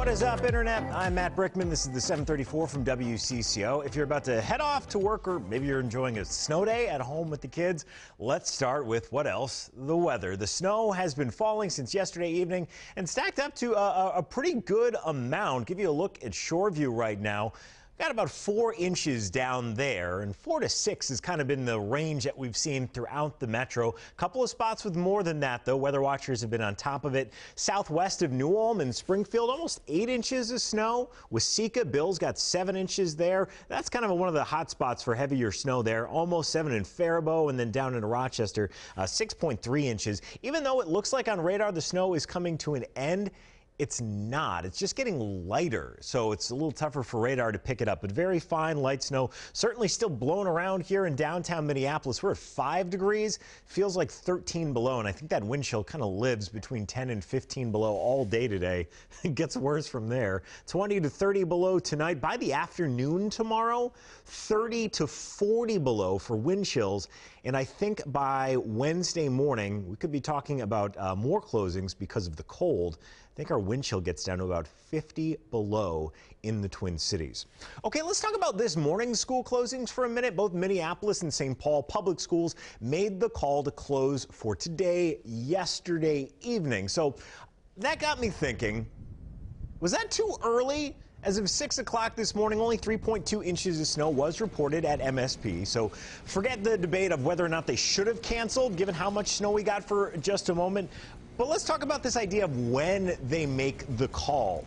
What is up, Internet? I'm Matt Brickman. This is the 734 from WCCO. If you're about to head off to work, or maybe you're enjoying a snow day at home with the kids, let's start with what else? The weather. The snow has been falling since yesterday evening and stacked up to a pretty good amount. Give you a look at Shoreview right now. Got about 4 inches down there, and 4 to 6 has kind of been the range that we've seen throughout the metro. A couple of spots with more than that, though. Weather watchers have been on top of it. Southwest of New Ulm and Springfield, almost 8 inches of snow. Waseca, Bill's got 7 inches there. That's kind of one of the hot spots for heavier snow there. Almost 7 in Faribault, and then down in Rochester, 6.3 inches. Even though it looks like on radar the snow is coming to an end, it's not. It's just getting lighter, so it's a little tougher for radar to pick it up. But very fine light snow, certainly still blowing around here in downtown Minneapolis. We're at 5 degrees, feels like 13 below, and I think that wind chill kind of lives between 10 and 15 below all day today. It gets worse from there. 20 to 30 below tonight. By the afternoon tomorrow, 30 to 40 below for wind chills. And I think by Wednesday morning, we could be talking about more closings because of the cold. I think our wind chill gets down to about 50 below in the Twin Cities. Okay, let's talk about this morning's school closings for a minute. Both Minneapolis and St. Paul public schools made the call to close for today, yesterday evening. So that got me thinking, was that too early? As of 6 o'clock this morning, only 3.2 inches of snow was reported at MSP. So forget the debate of whether or not they should have canceled, given how much snow we got for just a moment. But let's talk about this idea of when they make the call.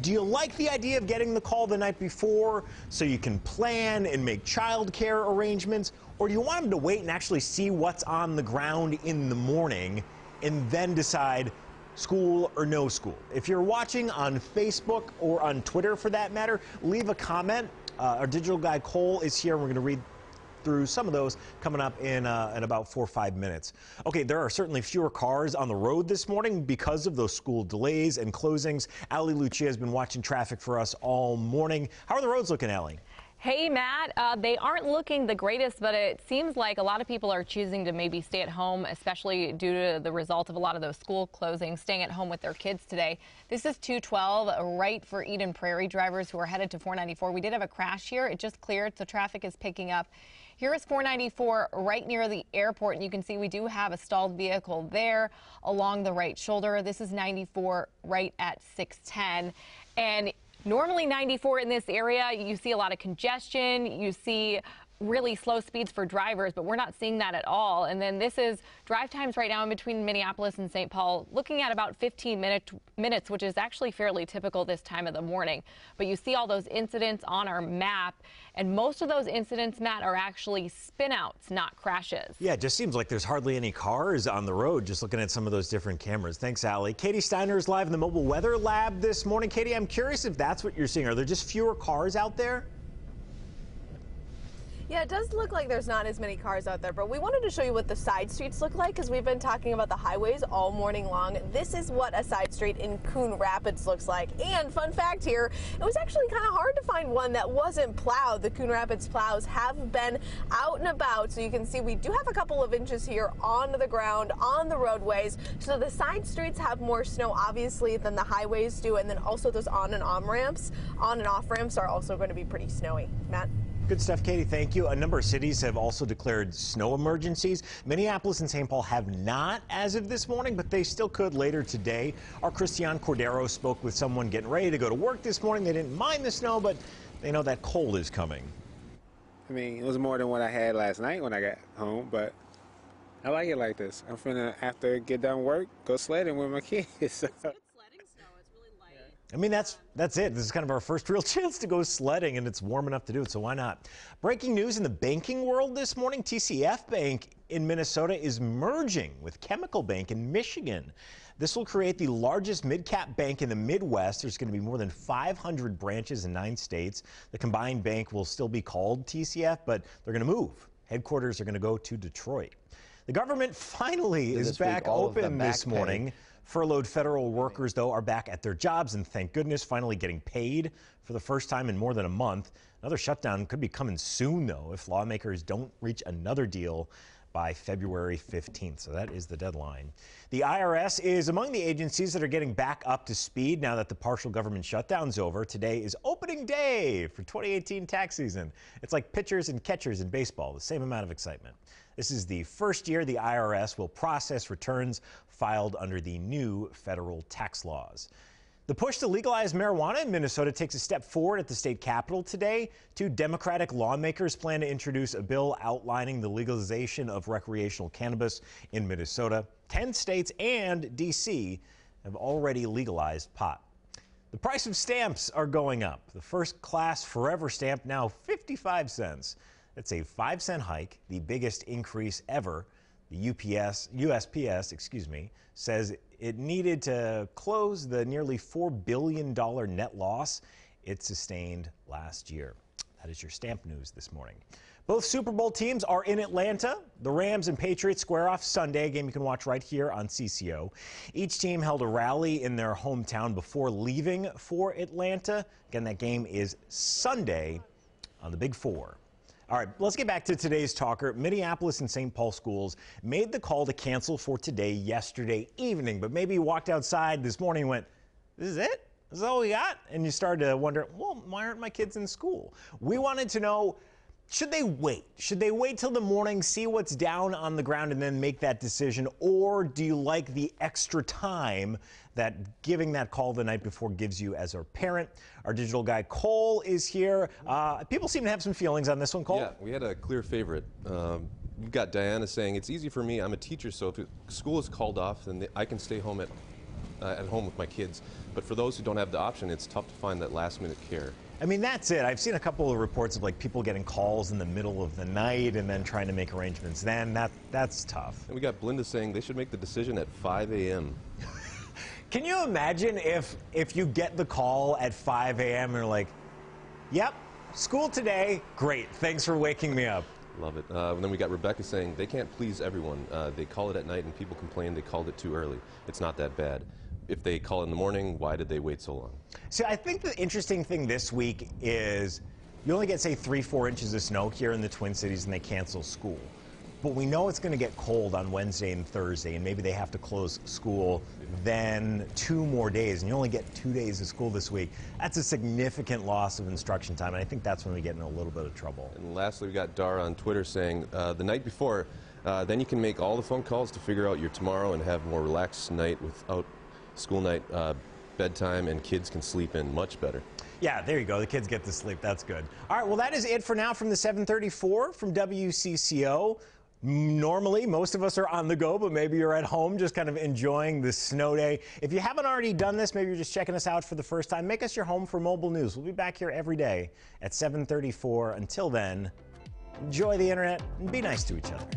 Do you like the idea of getting the call the night before so you can plan and make childcare arrangements? Or do you want them to wait and actually see what's on the ground in the morning and then decide school or no school? If you're watching on Facebook or on Twitter for that matter, leave a comment. Our digital guy Cole is here, and we're going to read through some of those coming up in about 4 or 5 minutes. Okay, there are certainly fewer cars on the road this morning because of those school delays and closings. Ali Lucia has been watching traffic for us all morning. How are the roads looking, Ali? Hey, Matt, they aren't looking the greatest, but it seems like a lot of people are choosing to maybe stay at home, especially due to the result of a lot of those school closings, staying at home with their kids today. This is 212, right for Eden Prairie drivers who are headed to 494. We did have a crash here. It just cleared, so traffic is picking up. Here is 494 right near the airport, and you can see we do have a stalled vehicle there along the right shoulder. This is 94 right at 610. And normally 94 in this area, you see a lot of congestion, you see really slow speeds for drivers, but we're not seeing that at all. And then this is drive times right now in between Minneapolis and St. Paul, looking at about 15 minutes, which is actually fairly typical this time of the morning. But you see all those incidents on our map, and most of those incidents, Matt, are actually spin-outs, not crashes. Yeah, it just seems like there's hardly any cars on the road, just looking at some of those different cameras. Thanks, Ali. Katie Steiner is live in the Mobile Weather Lab this morning. Katie, I'm curious if that's what you're seeing. Are there just fewer cars out there? Yeah, it does look like there's not as many cars out there, but we wanted to show you what the side streets look like because we've been talking about the highways all morning long. This is what a side street in Coon Rapids looks like. And fun fact here, it was actually kind of hard to find one that wasn't plowed. The Coon Rapids plows have been out and about, so you can see we do have a couple of inches here on the ground, on the roadways. So the side streets have more snow, obviously, than the highways do, and then also those on and off ramps are also going to be pretty snowy. Matt? Good stuff, Katie. Thank you. A number of cities have also declared snow emergencies. Minneapolis and St. Paul have not as of this morning, but they still could later today. Our Christian Cordero spoke with someone getting ready to go to work this morning. They didn't mind the snow, but they know that cold is coming. I mean, it was more than what I had last night when I got home, but I like it like this. I'm finna, after I get done work, go sledding with my kids. I mean, that's it. This is kind of our first real chance to go sledding, and it's warm enough to do it, so why not? Breaking news in the banking world this morning. TCF Bank in Minnesota is merging with Chemical Bank in Michigan. This will create the largest mid-cap bank in the Midwest. There's going to be more than 500 branches in 9 states. The combined bank will still be called TCF, but they're going to move. Headquarters are going to go to Detroit. The government finally is back open this morning. Furloughed federal workers, though, are back at their jobs, and thank goodness, finally getting paid for the first time in more than a month. Another shutdown could be coming soon, though, if lawmakers don't reach another deal by February 15th. So that is the deadline. The IRS is among the agencies that are getting back up to speed now that the partial government shutdown's over. Today is opening day for 2018 tax season. It's like pitchers and catchers in baseball, the same amount of excitement. This is the first year the IRS will process returns filed under the new federal tax laws. The push to legalize marijuana in Minnesota takes a step forward at the state capitol today. 2 Democratic lawmakers plan to introduce a bill outlining the legalization of recreational cannabis in Minnesota. 10 states and D.C. have already legalized pot. The price of stamps are going up. The first class forever stamp now 55 cents. That's a 5-cent hike, the biggest increase ever. The USPS, says it needed to close the nearly $4 billion net loss it sustained last year. That is your stamp news this morning. Both Super Bowl teams are in Atlanta. The Rams and Patriots square off Sunday, a game you can watch right here on CCO. Each team held a rally in their hometown before leaving for Atlanta. Again, that game is Sunday on the Big Four. All right, let's get back to today's talker. Minneapolis and St. Paul schools made the call to cancel for today yesterday evening, but maybe you walked outside this morning and went, this is it? This is all we got? And you started to wonder, well, why aren't my kids in school? We wanted to know, should they wait? Should they wait till the morning, see what's down on the ground, and then make that decision? Or do you like the extra time that giving that call the night before gives you as a parent? Our digital guy, Cole, is here. People seem to have some feelings on this one, Cole. Yeah, we had a clear favorite. We've got Diana saying, it's easy for me. I'm a teacher, so if school is called off, then I can stay home at home with my kids. But for those who don't have the option, it's tough to find that last-minute care. I mean, that's it. I've seen a couple of reports of like people getting calls in the middle of the night and then trying to make arrangements. Then that's tough. And we got Belinda saying they should make the decision at 5 a.m. Can you imagine if you get the call at 5 a.m. and you're like, yep, school today, great, thanks for waking me up. Love it. And then we got Rebecca saying they can't please everyone. They call it at night and people complain they called it too early. It's not that bad. If they call it in the morning, why did they wait so long? See, I think the interesting thing this week is you only get, say, 3-4 inches of snow here in the Twin Cities and they cancel school. But we know it's going to get cold on Wednesday and Thursday, and maybe they have to close school then 2 more days, and you only get 2 days of school this week. That's a significant loss of instruction time, and I think that's when we get in a little bit of trouble. And lastly, we got Dara on Twitter saying the night before, then you can make all the phone calls to figure out your tomorrow and have a more relaxed night without school night, bedtime, and kids can sleep in much better. Yeah, there you go. The kids get to sleep. That's good. All right, well, that is it for now from the 734 from WCCO. Normally, most of us are on the go, but maybe you're at home just kind of enjoying the snow day. If you haven't already done this, maybe you're just checking us out for the first time, make us your home for mobile news. We'll be back here every day at 7:34. Until then, enjoy the internet and be nice to each other.